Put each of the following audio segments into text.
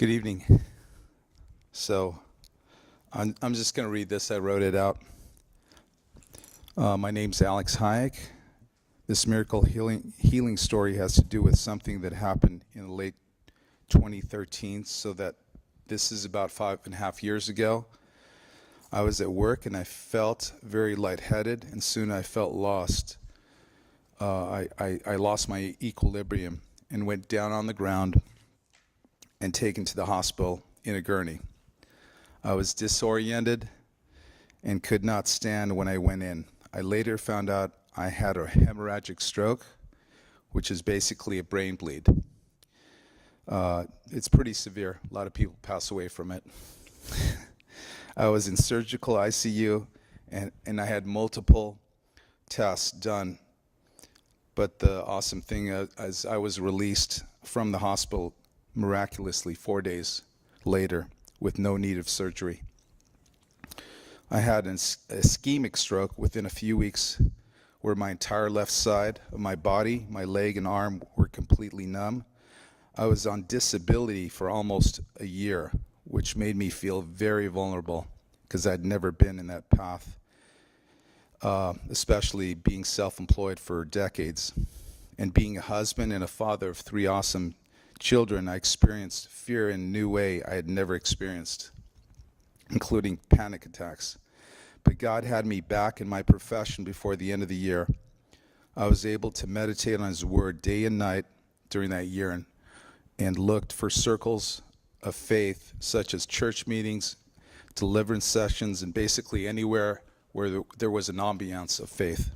Good evening. So I'm just going to read this. I wrote it out. My name's Alex Haiek. This miracle healing story has to do with something that happened in late 2013, so that this is about 5.5 years ago. I was at work and I felt very lightheaded, and soon I felt lost. I lost my equilibrium and went down on the ground and taken to the hospital in a gurney. I was disoriented and could not stand when I went in. I later found out I had a hemorrhagic stroke, which is basically a brain bleed. It's pretty severe. A lot of people pass away from it. I was in surgical ICU, and I had multiple tests done. But the awesome thing is I was released from the hospital miraculously 4 days later with no need of surgery. I had an ischemic stroke within a few weeks, where my entire left side of my body, my leg and arm, were completely numb. I was on disability for almost a year, which made me feel very vulnerable because I'd never been in that path, especially being self-employed for decades. And being a husband and a father of 3 awesome children, I experienced fear in a new way I had never experienced, including panic attacks. But God had me back in my profession before the end of the year. I was able to meditate on His Word day and night during that year, and looked for circles of faith, such as church meetings, deliverance sessions, and basically anywhere where there was an ambiance of faith.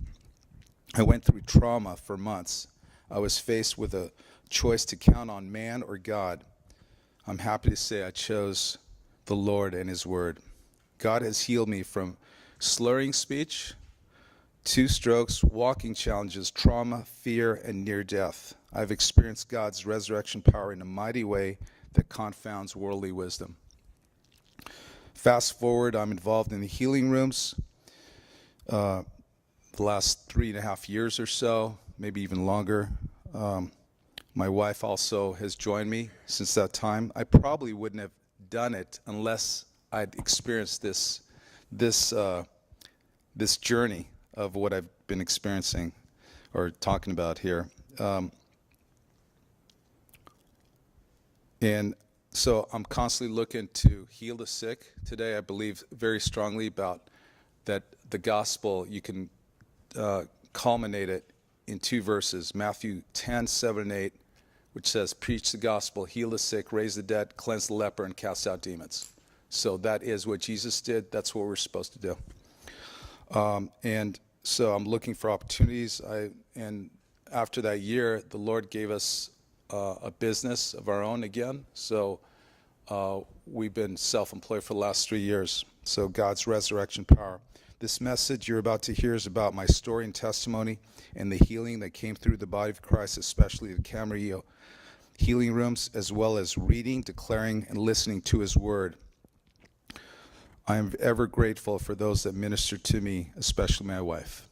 I went through trauma for months. I was faced with a choice to count on man or God. I'm happy to say I chose the Lord and His Word. God has healed me from slurring speech, 2 strokes, walking challenges, trauma, fear, and near death. I've experienced God's resurrection power in a mighty way that confounds worldly wisdom. Fast forward, I'm involved in the healing rooms the last 3.5 years or so, maybe even longer. My wife also has joined me since that time. I probably wouldn't have done it unless I'd experienced this journey of what I've been experiencing or talking about here. And so I'm constantly looking to heal the sick. Today I believe very strongly about that the gospel, you can culminate it in 2 verses, Matthew 10:7 and 8, which says, preach the gospel, heal the sick, raise the dead, cleanse the leper, and cast out demons. So that is what Jesus did. That's what we're supposed to do. And so I'm looking for opportunities. And after that year, the Lord gave us a business of our own again. So we've been self-employed for the last 3 years. So God's resurrection power. This message you're about to hear is about my story and testimony and the healing that came through the body of Christ, especially the Camarillo Healing Rooms, as well as reading, declaring, and listening to His Word. I am ever grateful for those that minister to me, especially my wife.